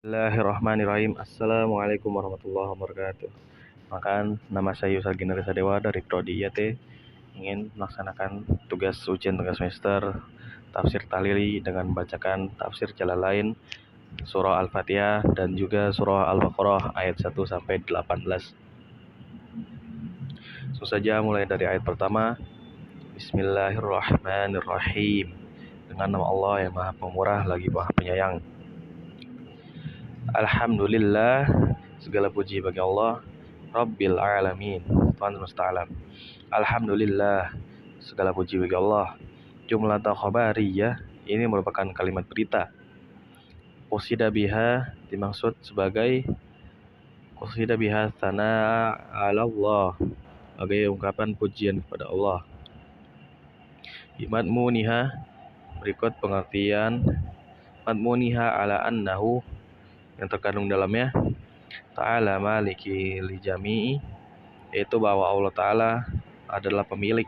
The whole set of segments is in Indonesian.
Bismillahirrahmanirrahim. Assalamualaikum warahmatullahi wabarakatuh. Nama saya Yusal Giner Sadewa dari Prodi IAT. Ingin melaksanakan ujian tengah semester tafsir Tahlili dengan membacakan tafsir Jalalain, surah Al-Fatihah dan juga surah Al-Baqarah ayat 1 sampai 18. Langsung saja mulai dari ayat pertama. Bismillahirrahmanirrahim. Dengan nama Allah yang Maha Pemurah lagi Maha Penyayang. Alhamdulillah, segala puji bagi Allah, Rabbil Alamin, Tuhan semesta alam. Alhamdulillah, segala puji bagi Allah. Jumlah khabariyah, ini merupakan kalimat berita. Qusida biha dimaksud sebagai qusida biha sana ala Allah, sebagai ungkapan pujian kepada Allah. Madmuniha, berikut pengertian madmuniha ala annahu, yang terkandung dalamnya ta'ala maliki li jami'i, yaitu bahwa Allah Ta'ala adalah pemilik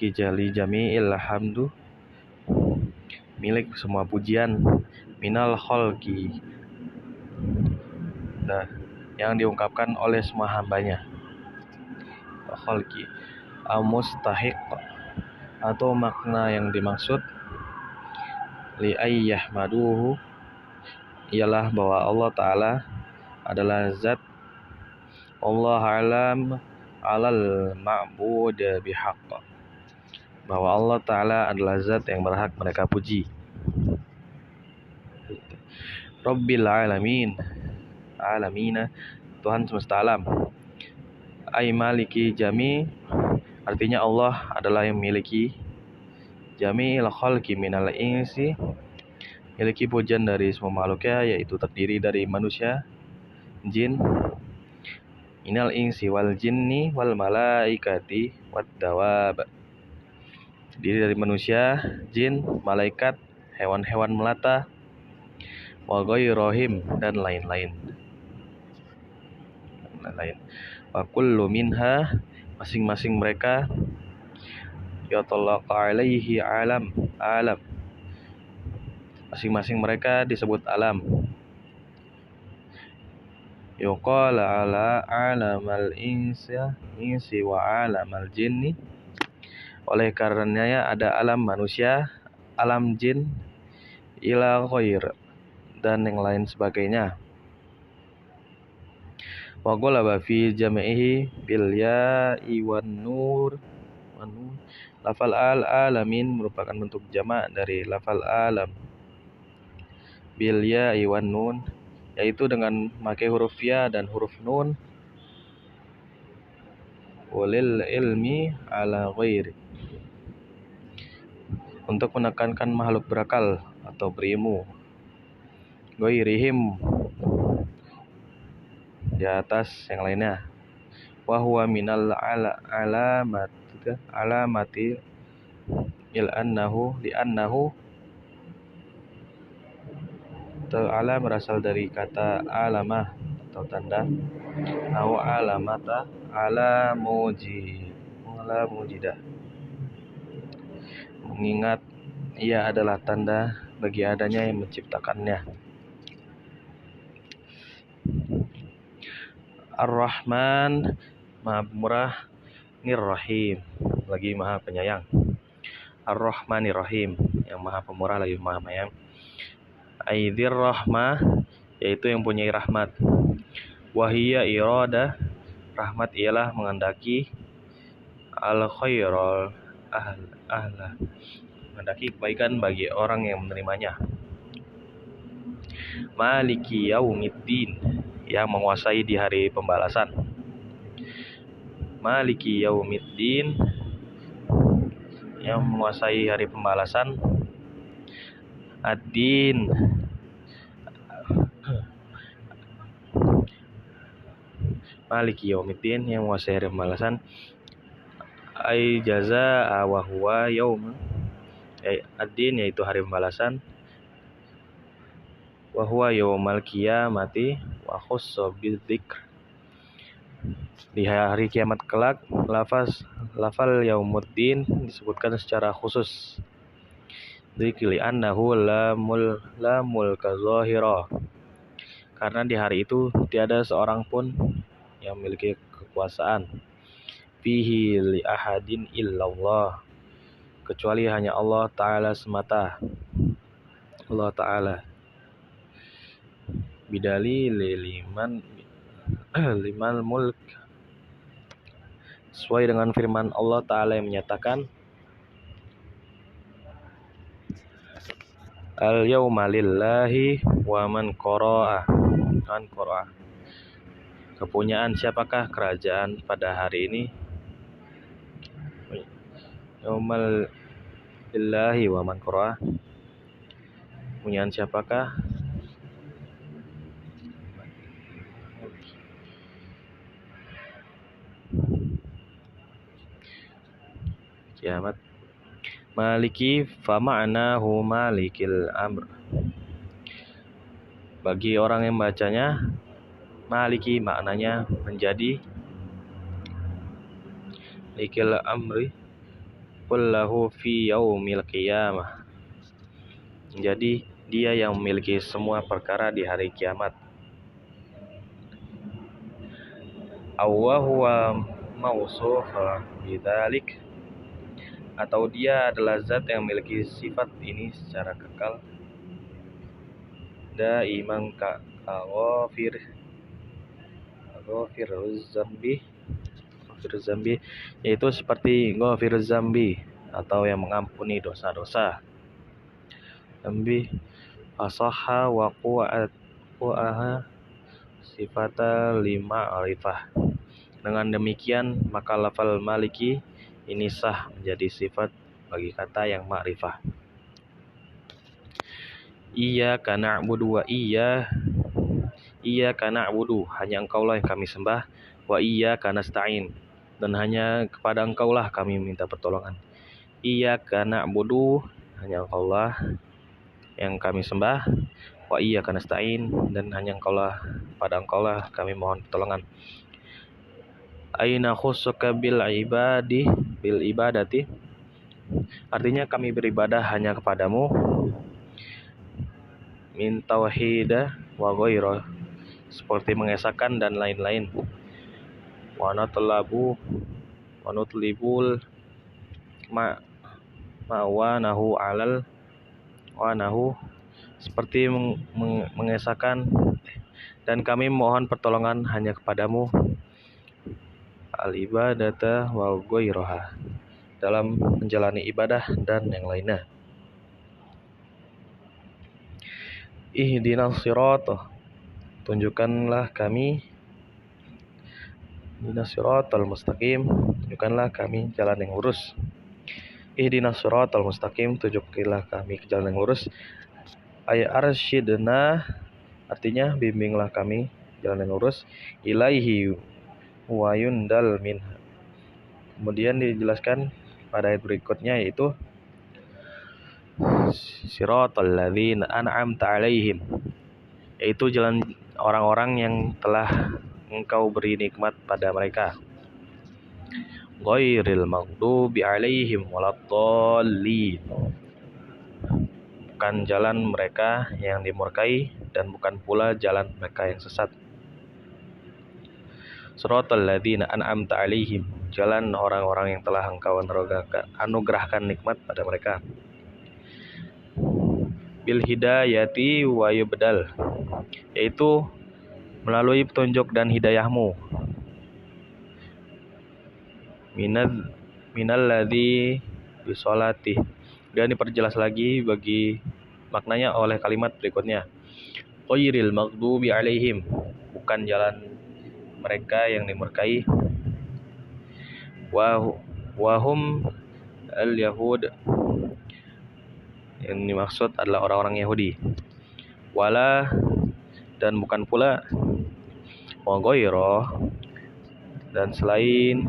kijali jami'il hamdu, milik semua pujian, minal khalqi, yang diungkapkan oleh semua hambanya, khalqi mustahiq, atau makna yang dimaksud li ayyahmaduhu, ialah bahwa Allah Ta'ala adalah zat Allah alam alal ma'bud bihaqq, bahwa Allah Ta'ala adalah zat yang berhak mereka puji. Rabbil alamin, alamina, Tuhan semesta alam. Ay maliki jami, artinya Allah adalah yang memiliki jami'il khalqi minal insi, miliki pujian dari semua makhluknya, yaitu terdiri dari manusia, jin, minal insi wal jinni wal malaikati wad dawab, terdiri dari manusia, jin, malaikat, hewan-hewan melata, wa ghairihim, dan lain-lain. Wa kullu minha, masing-masing mereka, yatalaqa alaihi alam, masing-masing mereka disebut alam. Yuqala ala alamal insi wa alamal jinni, oleh karenanya ada alam manusia, alam jin, ila ghair, dan yang lain sebagainya. Wa ghalaba fi jam'ihi bil ya'i wan nur. Lafal al-alamin merupakan bentuk jamak dari lafal alam bil ya'i wan nun, yaitu dengan memakai huruf ya dan huruf nun. Walil ilmi ala ghairi, untuk menekankan makhluk berakal atau berilmu. Ghairihim, di atas yang lainnya. Wa huwa minal alamati il annahu li annahu, alam berasal dari kata alamah atau tanda, au alamata ala mujidah, mengingat ia adalah tanda bagi adanya yang menciptakannya. Ar-Rahman, Maha Pemurah, Nir-Rahim, lagi Maha Penyayang. Ar-Rahmanir-Rahim, yang Maha Pemurah lagi Maha Penyayang. Aidzir rahmah, yaitu yang punya rahmat. Wahiyya irada, rahmat ialah menghendaki al-khairal ahla, menghendaki kebaikan bagi orang yang menerimanya. Maliki yaumiddin, yang menguasai di hari pembalasan. Maliki yaumiddin, yang menguasai hari pembalasan. Ad-din, Maliki yaumiddin, yang menguasai hari pembalasan. Ay jazaa wa huwa yaum, ad-din yaitu hari pembalasan. Wa huwa yaumal qiyamati wa khussa bidzikr, di hari kiamat kelak lafal yaumuddin disebutkan secara khusus. Dzikri annahu la mulka zahira, karena di hari itu tiada seorang pun yang memiliki kekuasaan fihi li ahadin illallah, kecuali hanya Allah Ta'ala semata. Allah Ta'ala bidali liman liman mulk, sesuai dengan firman Allah Ta'ala yang menyatakan al yawma lillahi wa man qara'a, kepunyaan siapakah kerajaan pada hari ini? Yaumal lillahi wa man qara'a, kepunyaan siapakah? Kiamat. Maliki fama'nahu malikil amr. Bagi orang yang bacanya, maliki maknanya menjadi, likil amri kullahu fi yaumil qiyamah, jadi dia yang memiliki semua perkara di hari kiamat. Aw huwa mausuf bidzalik, atau dia adalah zat yang memiliki sifat ini secara kekal. Daiman ka ghafir zambi, yaitu seperti ghafir zambi, atau yang mengampuni dosa-dosa. Zambi asahha wa qu'aha sifata lima arifah. Dengan demikian maka lafal maliki ini sah menjadi sifat bagi kata yang ma'rifah. Iyyaka na'budu wa iyyaka na'budu, hanya Engkaulah yang kami sembah, wa iyyaka nasta'in, dan hanya kepada Engkaulah kami minta pertolongan. Iyyaka na'budu, hanya Engkaulah yang kami sembah, wa iyyaka nasta'in, dan hanya pada Engkaulah kami mohon pertolongan. Aina khussuka bil ibadati, artinya kami beribadah hanya kepadamu. Min tauhida wa ghairah, seperti mengesahkan dan lain-lain. Wa nutlibul ma'wanahu alal wanahu, seperti mengesahkan, dan kami mohon pertolongan hanya kepadamu. Al-ibadata wa ghairaha, dalam menjalani ibadah dan yang lainnya. Ihdinas sirata, tunjukkanlah kami, ihdinas siratal mustaqim, tunjukkanlah kami jalan yang lurus. Ihdinas siratal mustaqim, tunjukkanlah kami ke jalan yang lurus. Ay arsyidna, artinya bimbinglah kami jalan yang lurus. Ilaihi wa yundal min. Kemudian dijelaskan pada ayat berikutnya, yaitu siratal ladzina an'amta 'alaihim, yaitu jalan orang-orang yang telah Engkau beri nikmat pada mereka. Ghairil maghdubi 'alaihim waladdallin, bukan jalan mereka yang dimurkai dan bukan pula jalan mereka yang sesat. Siratal ladzina an'amta 'alaihim, jalan orang-orang yang telah Engkau anugerahkan nikmat pada mereka. Bil hidayati wa yubdal, yaitu melalui petunjuk dan hidayahmu. Minal ladzi bisolati, dan diperjelas lagi bagi maknanya oleh kalimat berikutnya. Ghairil maghdubi 'alaihim, bukan jalan mereka yang dimurkai. Wahum al-yahud, yang dimaksud adalah orang-orang Yahudi. Wala, dan bukan pula. Wa ghaira, dan selain.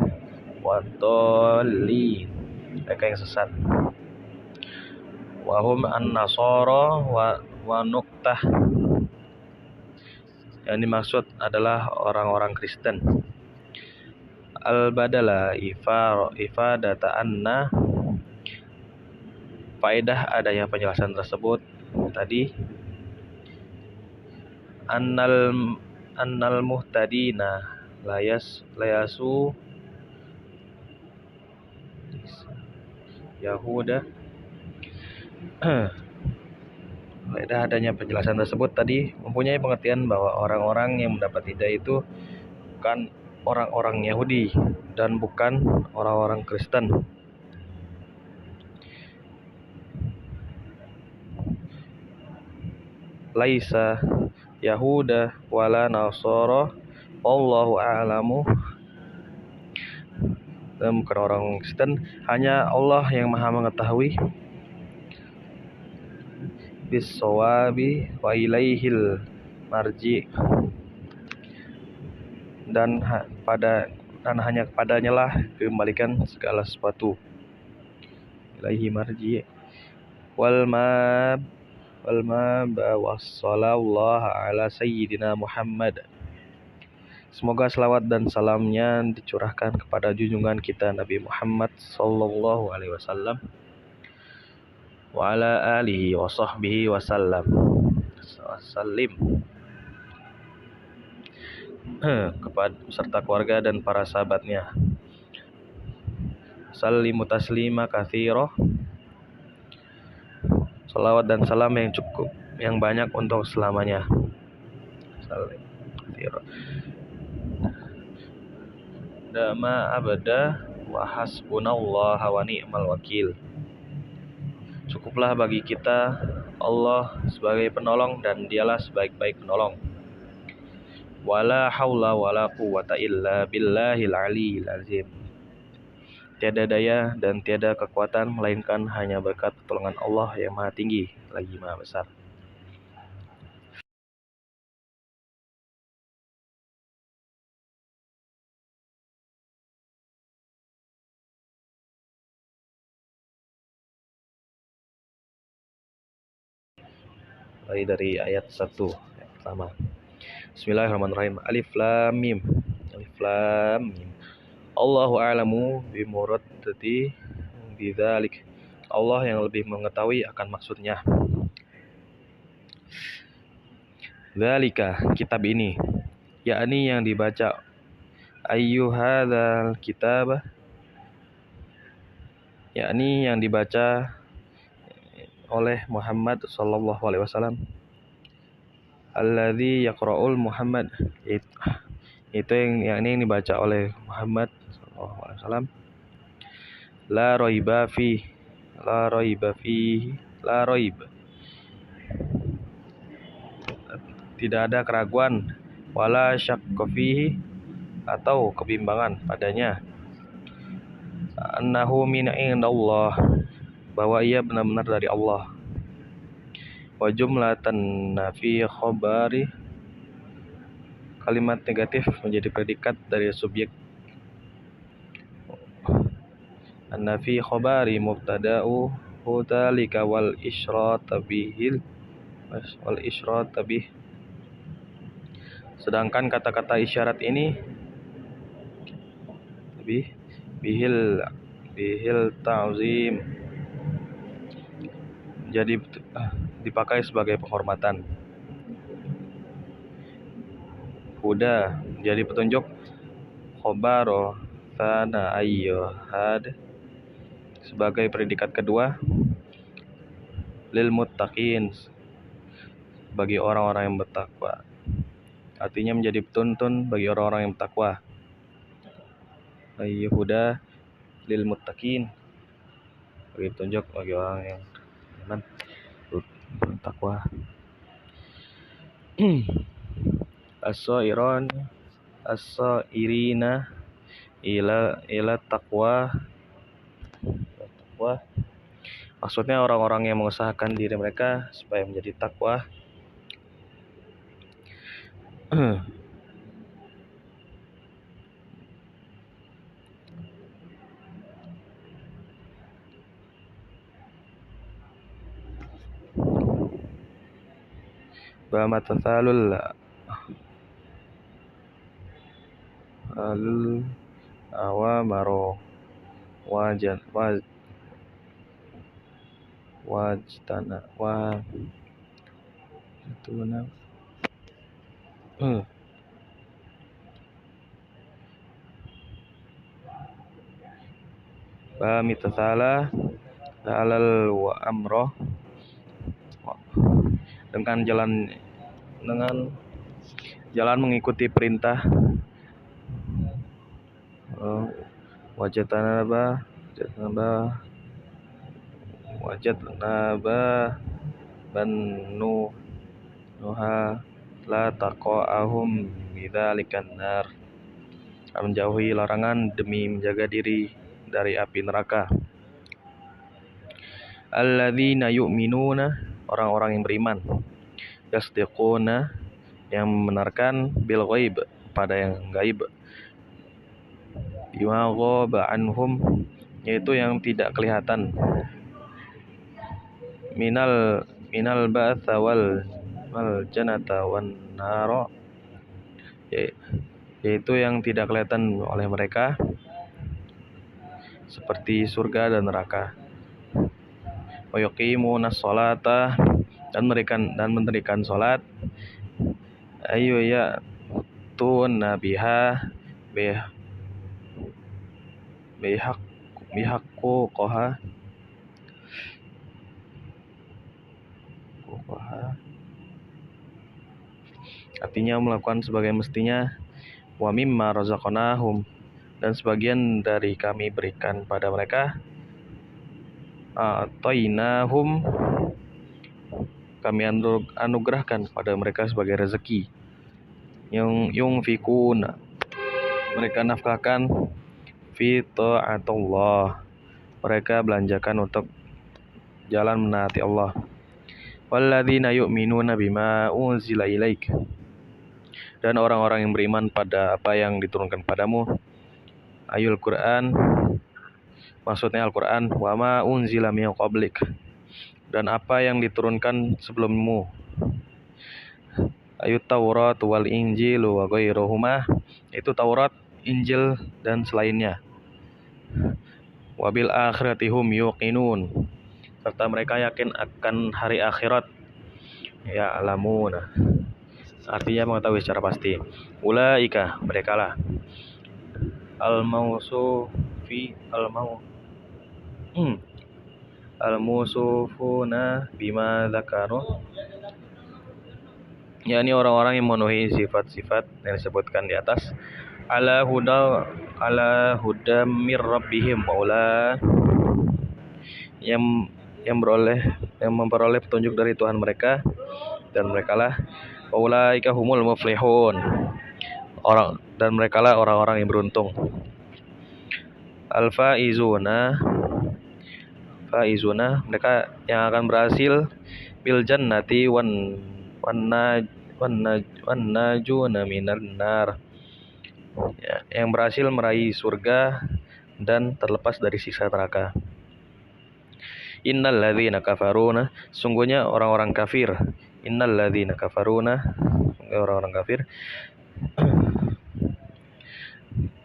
Wadallin, mereka yang sesat. Wahum an-nasara wa nuqtah, yang dimaksud adalah orang-orang Kristen. Al-badala ifadata anna, faedah adanya penjelasan tersebut tadi annal annal muhtadina layasu Yahuda. Faedah adanya penjelasan tersebut tadi mempunyai pengertian bahwa orang-orang yang mendapat hidayah itu bukan orang-orang Yahudi dan bukan orang-orang Kristen. Laisa Yahuda wala Nasara wallahu a'lamu. Dan bukan orang Kristen, hanya Allah yang Maha mengetahui. Bis-shawabi wa ilaihil marji. Dan hanya kepadanya lah kembalikan segala sesuatu. Ilaihi marji. Wal mab wassallallahu ala sayyidina Muhammad. Semoga selawat dan salamnya dicurahkan kepada junjungan kita Nabi Muhammad sallallahu alaihi wasallam wa ala alihi wa sahbihi wasallam. Kepada beserta keluarga dan para sahabatnya. Sallimu taslima katsira. Salawat dan salam yang cukup, yang banyak untuk selamanya. Salim katsira. Dama abada wa hasbunallah wa ni'mal wakil. Cukuplah bagi kita Allah sebagai penolong dan dialah sebaik-baik penolong. Wala haula wala quwwata illa billahil aliyil azim. Tiada daya dan tiada kekuatan melainkan hanya berkat pertolongan Allah yang Maha Tinggi lagi Maha Besar. Dari ayat 1 yang pertama. Bismillahirrahmanirrahim. Alif lam mim. Alif lam mim. Allahu a'lamu bimuradihi bidzalik. Allah yang lebih mengetahui akan maksudnya. Dzalika, kitab ini, yakni yang dibaca, ayyuhadzal kitab, yakni yang dibaca oleh Muhammad sallallahu alaihi wasallam. Alladzi yaqra'ul Muhammad, itu yang dibaca oleh Muhammad sallallahu alaihi wasallam. La raiba fihi, tidak ada keraguan, wala syakka fihi, atau kebimbangan padanya. Annahu min indallah, bahwa ia benar-benar dari Allah. Wa jumlatan nafi khabari, kalimat negatif menjadi predikat dari subjek. An-nafi khabari mubtada'u hudzalika wal isyrat bih. Sedangkan kata-kata isyarat ini bihil ta'zim, jadi dipakai sebagai penghormatan. Huda, jadi petunjuk. Khobaro thana ayyuhad, sebagai predikat kedua. Lil muttaqin, bagi orang-orang yang bertakwa, artinya menjadi penuntun bagi orang-orang yang bertakwa. Ayyuhuda lil muttaqin, bagi petunjuk bagi orang yang bertakwa. As-sairina ila taqwa. Maksudnya orang-orang yang mengusahakan diri mereka supaya menjadi takwa. Bamatsalul awamaro wajtana Mitsalah alal wa amroh, dengan jalan mengikuti perintah. Wajatnaba banu nuha la taqa'ahum bidzalikan nar, menjauhi larangan demi menjaga diri dari api neraka. Alladzina yu'minuna, orang-orang yang beriman. Yasdiquna, yang membenarkan, bil ghaib, pada yang gaib. Bima ghaba anhum, yaitu yang tidak kelihatan. Minal ba'tsa wal jannata wan naro, yaitu yang tidak kelihatan oleh mereka, seperti surga dan neraka. Wa yuqimunas sholata, dan mendirikan salat. Ayu ya tun nabiha bihaqu qoha, artinya melakukan sebagai mestinya. Wa mimma razaqnahum, dan sebagian dari kami berikan pada mereka. Atainahum, kami anugerahkan pada mereka sebagai rezeki. Yunfikuna, mereka nafkahkan. Fi ta'atullah, mereka belanjakan untuk jalan menaati Allah. Walladzina yu'minuna bima unzila ilaik, dan orang-orang yang beriman pada apa yang diturunkan padamu. Ayul Quran, maksudnya Al-Quran. Wa ma unzila min qablik, dan apa yang diturunkan sebelummu. Ayut Taurat wal Injil wa ghairuhuma, itu Taurat, Injil, dan selainnya. Wabil akhirati hum yuqinun, serta mereka yakin akan hari akhirat. Ya alamuna, artinya mengetahui secara pasti. Ulaika, merekalah. Al-musufuna bima dzakaru, yakni orang-orang yang memenuhi sifat-sifat yang disebutkan di atas. Ala huda mir rabbihim, maula, yang memperoleh petunjuk dari Tuhan mereka, dan merekalah ulaika humul muflihun, dan merekalah orang-orang yang beruntung. Al-faizuna, mereka yang akan berhasil. Bil jannati wan najuna minan nar, ya, yang berhasil meraih surga dan terlepas dari siksa neraka. Innal ladzina kafaruna, sungguhnya orang-orang kafir. Innal ladzina kafaruna, orang-orang kafir.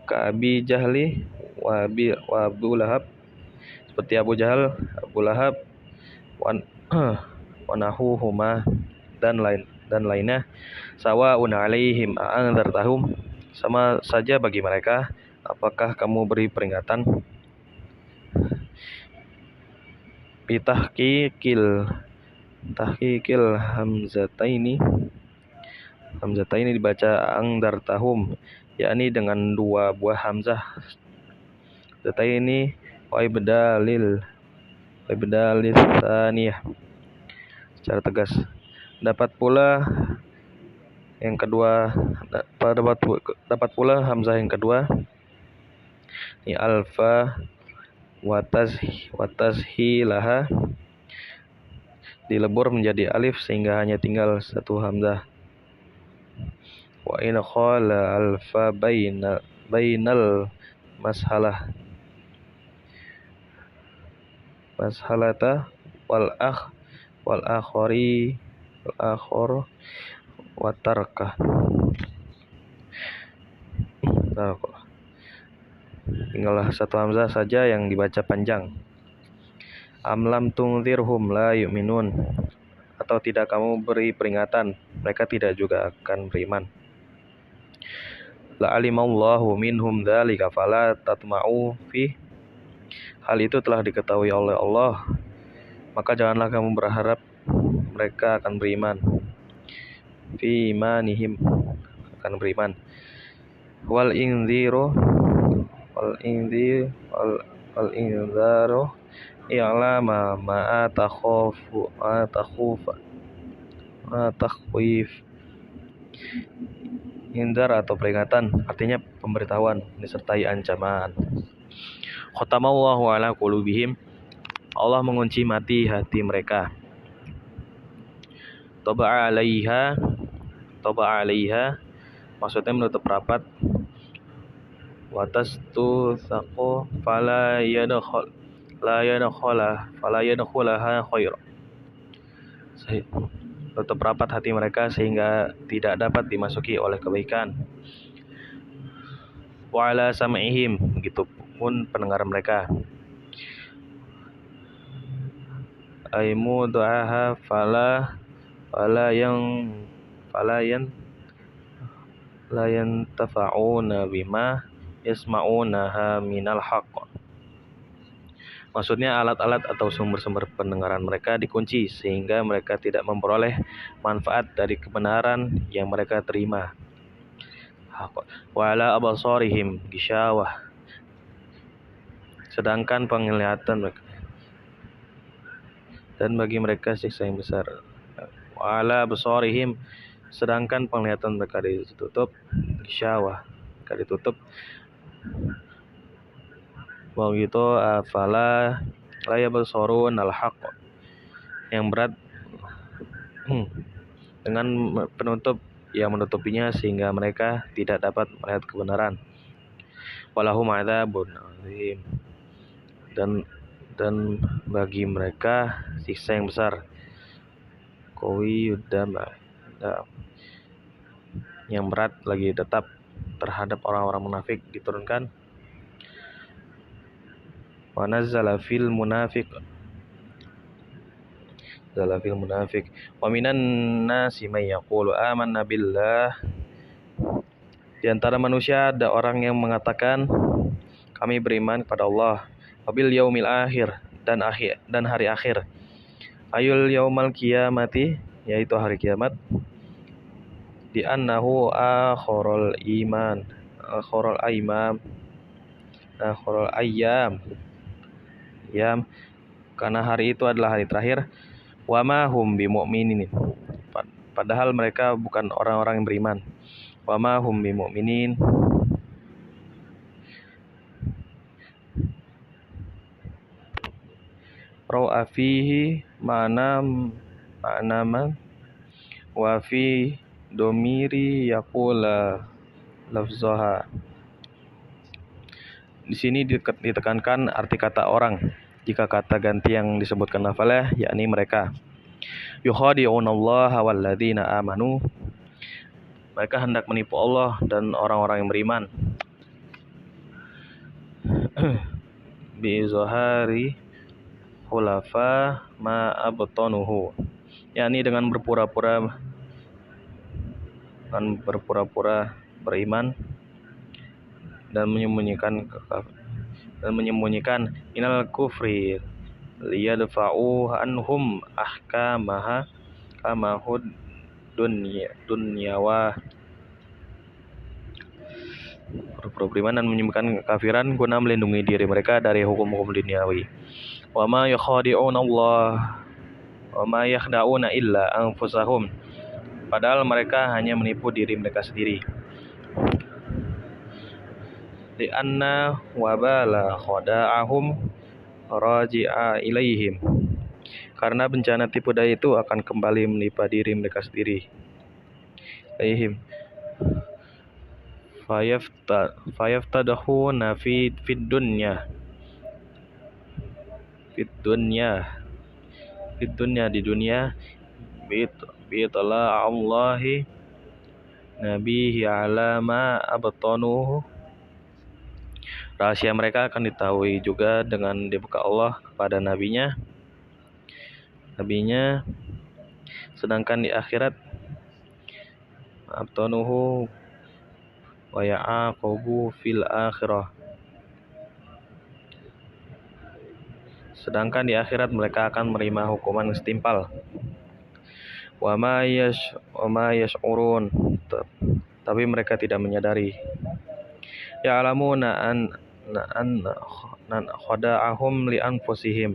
Ka'abi Jahli wa Abu Lahab, seperti Abu Jahal, Abu Lahab, wa nahuhuma, dan lainnya. Sawa'un alaihim a'anzartahum, sama saja bagi mereka apakah kamu beri peringatan. Bitahqiqil hamzataini dibaca angdartahum, yakni dengan dua buah hamzah. Zataini wa ibdalil tsaniyah, secara tegas. Dapat pula hamzah yang kedua, ini alfa watazhilaha, dilebur menjadi alif sehingga hanya tinggal satu hamzah. Wa in khala alfa bainal mashalata wal akhor watarka. Tinggallah satu hamzah saja yang dibaca panjang. Amlam tungzirhum la yu'minun, atau tidak kamu beri peringatan, mereka tidak juga akan beriman. la'alimallahu minhum dzalika fala tatma'u fi. Hal itu telah diketahui oleh Allah, maka janganlah kamu berharap mereka akan beriman. Fi imanihim, akan beriman. Wal inziru wal inzir wal inzaru i'lama ma takhwif. Indar atau peringatan artinya pemberitahuan disertai ancaman. Khatamallahu ala qulubihim, Allah mengunci mati hati mereka. Taba'a alaiha maksudnya menutup rapat. Watastu saqo fala yadkhulaha khair. Tutup rapat hati mereka sehingga tidak dapat dimasuki oleh kebaikan. Wa ala sam'ihim, begitu pun pendengar mereka. Aimu du'aha fala yantafa'una bima yasma'unaha minal haqq. Maksudnya alat-alat atau sumber-sumber pendengaran mereka dikunci sehingga mereka tidak memperoleh manfaat dari kebenaran yang mereka terima. Wa ala absarihim gishawah, sedangkan penglihatan mereka, dan bagi mereka siksa yang besar. Wa ala absarihim, sedangkan penglihatan mereka ditutup. Gishawah, mereka ditutup. Begitu afala la yabsurun al-haqq, yang berat dengan penutup yang menutupinya sehingga mereka tidak dapat melihat kebenaran. Walahum adzabun azim, dan bagi mereka siksa yang besar. Qawiyudama, yang berat lagi tetap terhadap orang-orang munafik diturunkan. Wa nazzala fil munafiq wa minan nasi may yaqulu amanna billah. Di antara manusia ada orang yang mengatakan kami beriman kepada Allah, wabil yaumil akhir, dan hari akhir. Ayul yaumal qiyamati, yaitu hari kiamat. Di annahu akhirul ayyam, karena hari itu adalah hari terakhir. Wa ma hum bimu'minin, padahal mereka bukan orang-orang yang beriman. Wa ma hum bimu'minin, ra'a fihi ma'naman wa fi domiri yaqula lafzaha. Di sini ditekankan arti kata orang jika kata ganti yang disebutkan lafalnya, yakni mereka. Yukhadi'unallaha walladzina amanu, mereka hendak menipu Allah dan orang-orang yang beriman. Bizahari khulafa ma abtanuhu, yakni dengan berpura-pura beriman dan menyembunyikan minal kufri liyadfa'u anhum ahkamaha kamahud dunyawa. Berpura-pura beriman dan menyembunyikan kekafiran guna melindungi diri mereka dari hukum-hukum duniawi. Wa ma yakhadi'una Allah wa ma yakhda'una illa anfusahum, padahal mereka hanya menipu diri mereka sendiri. Li'anna wabala khada'ahum raji'a ilaihim, karena bencana tipu daya itu akan kembali menimpa diri mereka sendiri. Ilaihim fayaftadahuna fid dunya di dunia bitala Allahi nabihi ala ma abtanuhu, rahasia mereka akan diketahui juga dengan dibuka Allah kepada nabinya, sedangkan di akhirat abtanuhu wa ya'aqabu fil akhirah. Sedangkan di akhirat mereka akan menerima hukuman setimpal. Wa ma yash'urun, tapi mereka tidak menyadari. Ya'lamuna an khada'ahum li anfusihim,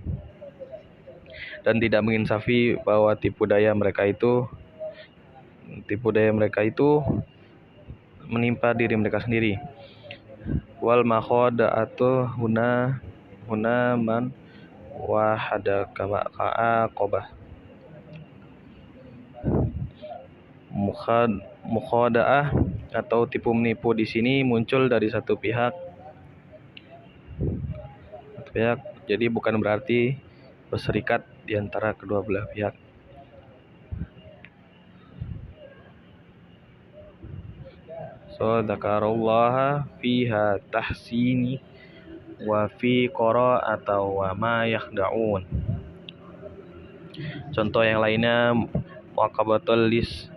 dan tidak menginsafi bahwa tipu daya mereka itu menimpa diri mereka sendiri. Wal makhada'atu huna man wahada ka'aqabah. Mukhada'ah atau tipu menipu di sini muncul dari satu pihak, jadi bukan berarti berserikat di antara kedua belah pihak. So dzakarallaha fiha tahsini wa fi atau wa ma yakhda'un. Contoh yang lainnya muaqabatul lis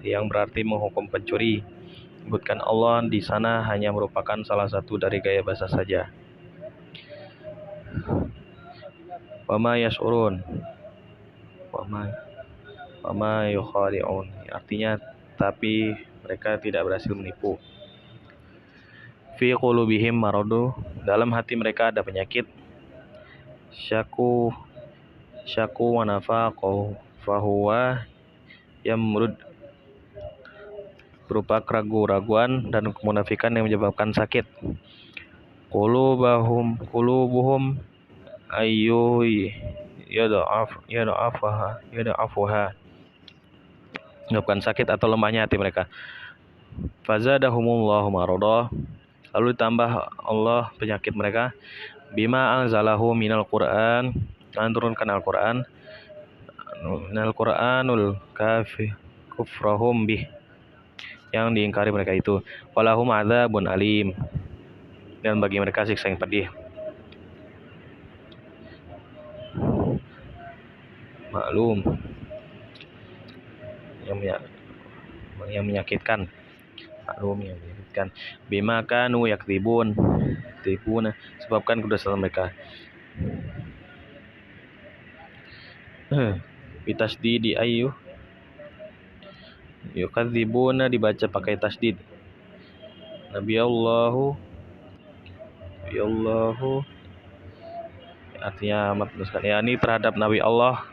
yang berarti menghukum pencuri. Sebutkan Allah di sana hanya merupakan salah satu dari gaya bahasa saja. Wa ma yash'urun wa ma yukhadi'un, artinya tapi mereka tidak berhasil menipu. Fi qulubihim maradu, dalam hati mereka ada penyakit. Syaku wa nafaqu fahuwa yamrud, berupa keraguan dan kemunafikan yang menyebabkan sakit. Qulubuhum ayyu yada'afuha, menyebabkan sakit atau lemahnya hati mereka. Fazadahumullahu marada, lalu ditambah Allah penyakit mereka. Bima anzalahu minal Qur'an, turunkan Al-Qur'an. Minal Qur'anul kufrahum bih, yang diingkari mereka itu. Walahum adzabun alim, dan bagi mereka siksa yang pedih. Maklum, yang menyakitkan. Bima kanu yakdzibun, sebabkan kedustaan mereka. Bitasdidi ayyu yukadzibuna, dibaca pakai tasdid. Nabi Allahu artinya amat menuliskan, yakni terhadap Nabi Allah.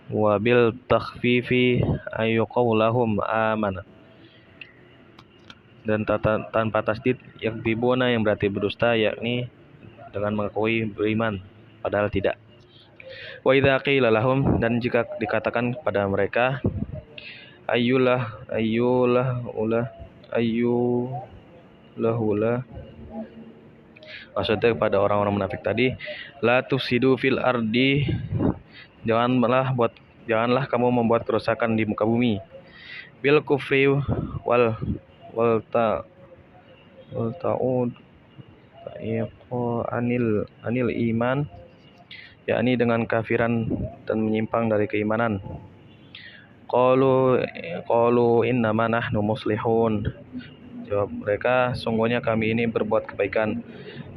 Wabil takhfifi ayyuqaulahum amana, dan tanpa tasdid yakdzibuna, yang berarti berdusta, yakni dengan mengakui beriman padahal tidak. Wa idza qila lahum, dan jika dikatakan kepada mereka, maksudnya kepada orang-orang munafik tadi, la tufsidu fil ardi, janganlah kamu membuat kerusakan di muka bumi. Bil kufri wal ta'ud anil iman, yakni dengan kafiran dan menyimpang dari keimanan. Qalu innama nahnu muslihun, jawab mereka, sungguhnya kami ini berbuat kebaikan.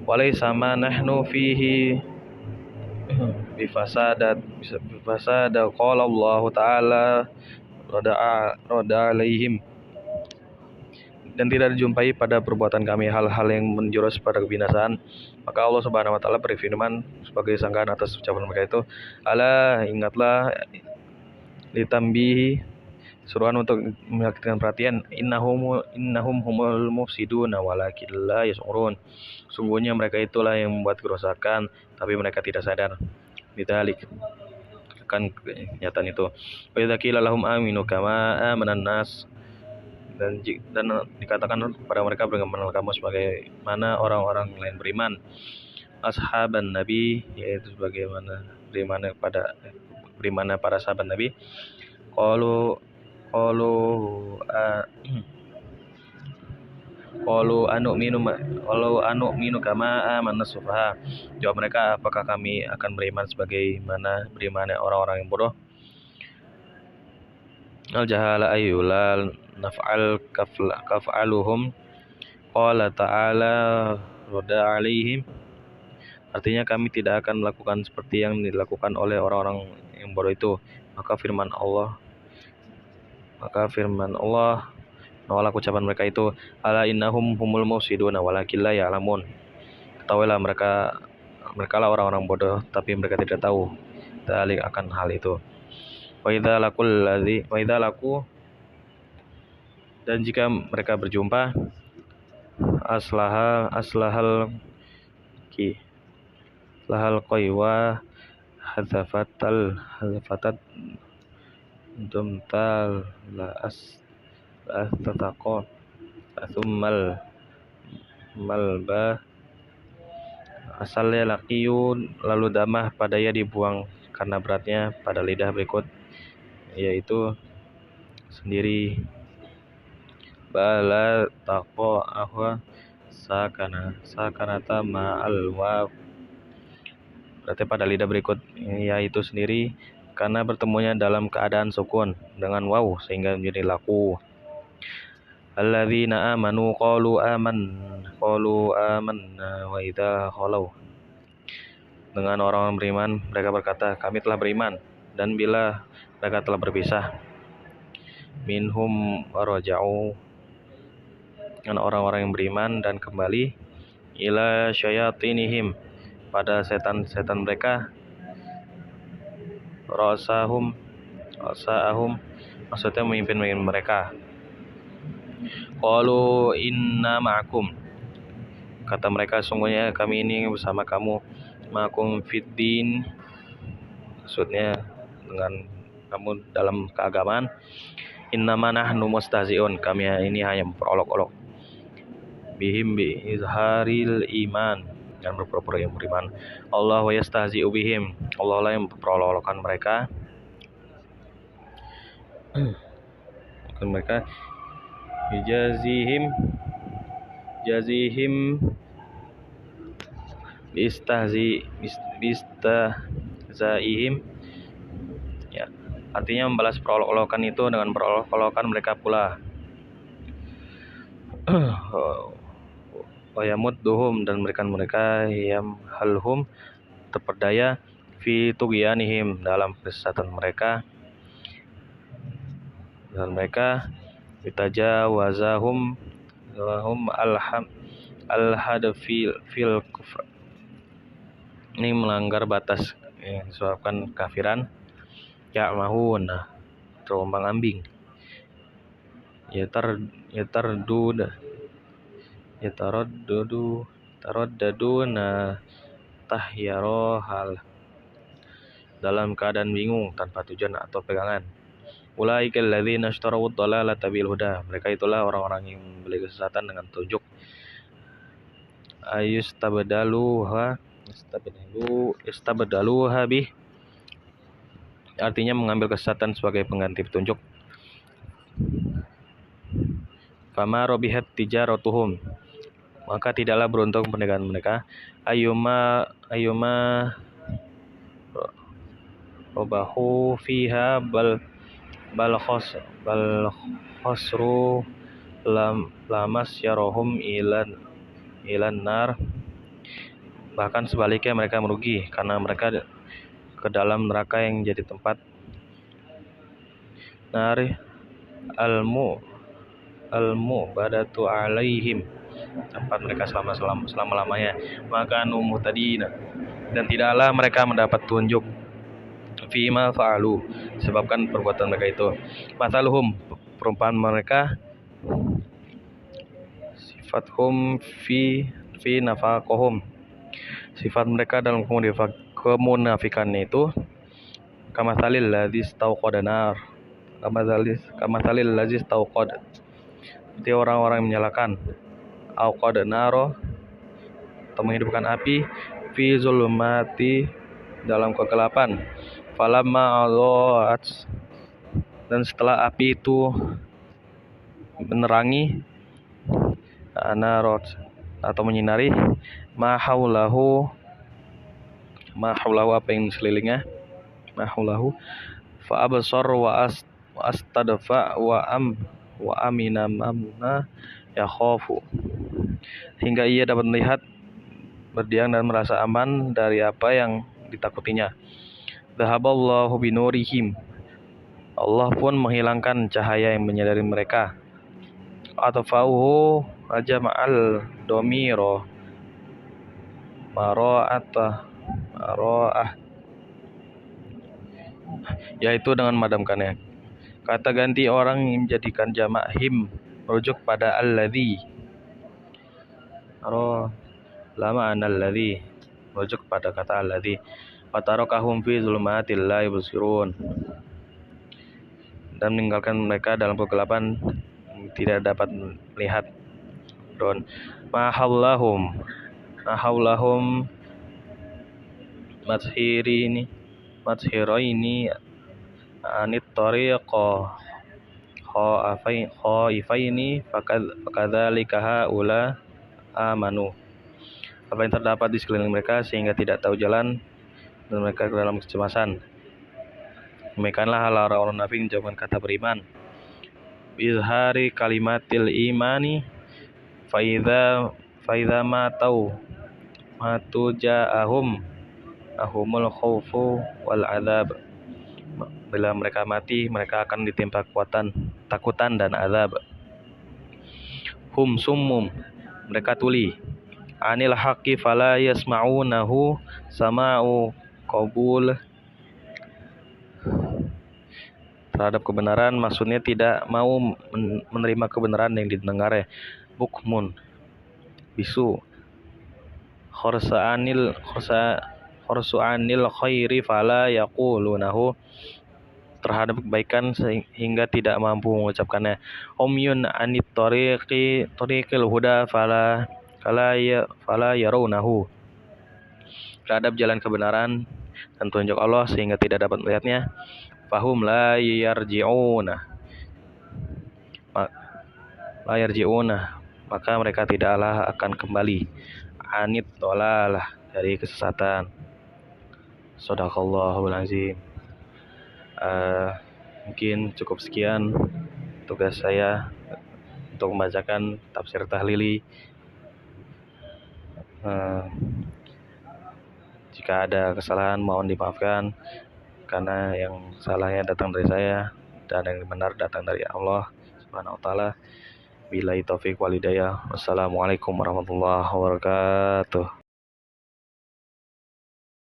Walaysa ma nahnu fihi bifasada, qala Allah Ta'ala rada alaihim, dan tidak dijumpai pada perbuatan kami hal-hal yang menjurus pada kebinasaan. Maka Allah Subhanahu wa Ta'ala berfirman sebagai sanggahan atas ucapan mereka itu, ala, ingatlah, litambihi, seruan untuk menyakitkan perhatian, innahum humul mufsiduna walakin la yash'urun, sungguhnya mereka itulah yang membuat kerusakan tapi mereka tidak sadar. Ditalik kan kenyataan itu. Wa idza qila lahum aminu kama amanan nas, dan dikatakan kepada mereka, berimanlah kamu sebagaimana orang-orang lain beriman. Ashaban Nabi, yaitu sebagaimana berimannya para sahabat Nabi. Qalu anu'minu kama amanna sufaha, jawab mereka, apakah kami akan beriman sebagaimana berimannya orang-orang yang bodoh? al jahala ayyula naf'al kaf'aluhum qala ta'ala roda alaihim. Artinya kami tidak akan melakukan seperti yang dilakukan oleh orang-orang yang bodoh itu. Maka firman Allah menolak ucapan mereka itu, ala innahum humul mufsiduna walakin la ya'lamun. Ketahuilah mereka lah orang-orang bodoh tapi mereka tidak tahu dalik akan hal itu. Wa idza laku dan jika mereka berjumpa aslahal qaywa hadzafatat dumtal la tataqo thummal malba asalnya laqiyun lalu damah padanya dibuang karena beratnya pada lidah berikut, yaitu sendiri bala taqo ahwa sakanata ma'al wa, berarti pada lidah berikut yaitu sendiri karena bertemunya dalam keadaan sukun dengan waw sehingga menjadi laku. Alladzina amanu qalu amanna wa idza khalau. Dengan orang beriman mereka berkata kami telah beriman, dan bila mereka telah berpisah minhum waraja'u, dengan orang-orang yang beriman dan kembali ila syayatinihim, pada setan-setan mereka, rasahum maksudnya memimpin mereka. Qalu inna ma'akum, kata mereka sungguhnya kami ini bersama kamu, ma'akum fiddin, maksudnya dengan kamu dalam keagamaan. Innama nahnu mustahzi'un, kami ini hanya memperolok-olok. Bihim bi izharil iman, dan berpura-pura yang beriman. Allah wa yastahzi'u bihim, Allah lah yang memperolok-olokkan mereka. Mereka jazihim bistahzaihim, ya, artinya membalas perolok-olokan itu dengan perolok-olokan mereka pula. Wa yamudduhum, dan mereka yamhalhum, terperdaya fi tughyanihim, dalam kesesatan mereka, dan mereka bitajawazahum wahum alhad fil kufr, ini melanggar batas yang disebabkan kafiran. Ya'mahun, terombang ambing. Yataraddaduna tahyarohal, dalam keadaan bingung tanpa tujuan atau pegangan. Ulaikal ladzina ishtarawud dhalalata bil huda, mereka itulah orang-orang yang membeli kesesatan dengan petunjuk. Istabdaluha bih, artinya mengambil kesesatan sebagai pengganti petunjuk. Fama robihat tijaratuhum, maka tidaklah beruntung perdagangan mereka. Ayyuma robahu fiha bal khosru lamas yarohum ilan nar, bahkan sebaliknya mereka merugi karena mereka ke dalam neraka yang jadi tempat nari al-mu'badatu alaihim, tempat mereka selama-lamanya. Maka muhtadina, dan tidaklah mereka mendapat tunjuk fima fa'alu, sebabkan perbuatan mereka itu. Mathaluhum, perumpamaan mereka, sifathum fi nafaqohum, sifat mereka dalam kemunafikan itu, kamathalil ladzis tauqada nar, kamathalil ladzis tauqad, seperti orang-orang yang menyalakan auqad naro, atau menghidupkan api, fi zulumati, dalam kegelapan, falamma adha'at, dan setelah api itu menerangi, anarot, atau menyinari, mahaulahu, apa yang sekelilingnya, mahaulahu, fa absar wa astadfa wa amina mamna yakhafu, hingga ia dapat melihat, berdiam dan merasa aman dari apa yang ditakutinya. Dhahaballahu binurihim, Allah pun menghilangkan cahaya yang menyinari mereka. Atfa'uhu ajma'al domiro maro'ah, yaitu dengan madamkannya. Kata ganti orang yang menjadikan jamak him merujuk pada alladhi. Lama analladhi merujuk pada kata alladhi. Fatarakahum fi zulmatil la yubsirun, dan meninggalkan mereka dalam kegelapan tidak dapat melihat. Don mahallahum matshiraini anit tariqa khaifaini fakadzalika haula amanu, apa yang terdapat di sekeliling mereka sehingga tidak tahu jalan, dan mereka dalam kecemasan. Demikianlah hal orang munafik menjauhkan kata beriman. Izhari kalimatil imani faidza matu ja'ahum ahumul khaufu wal adzab, bila mereka mati mereka akan ditimpa takutan dan azab. Hum summum, mereka tuli. Anil haqqi fala yasma'unahu sama'u qabul, terhadap kebenaran maksudnya tidak mau menerima kebenaran yang didengarnya. Bukmun, bisu. Khursu'anil khairi fala yaqulunahu, terhadap kebaikan sehingga tidak mampu mengucapkannya. Umyun anit tariqil huda fala yarawnahu, terhadap jalan kebenaran dan tunjuk Allah sehingga tidak dapat melihatnya. Fahum la yarji'una, maka mereka tidaklah akan kembali. Anit dolalah, dari kesesatan. Shadaqallahul azim. Mungkin cukup sekian tugas saya untuk membacakan tafsir tahlili. Jika ada kesalahan mohon dimaafkan, karena yang salahnya datang dari saya dan yang benar datang dari Allah Subhanahu wa taala. Billahi taufiq wal hidayah. Wassalamualaikum warahmatullahi wabarakatuh.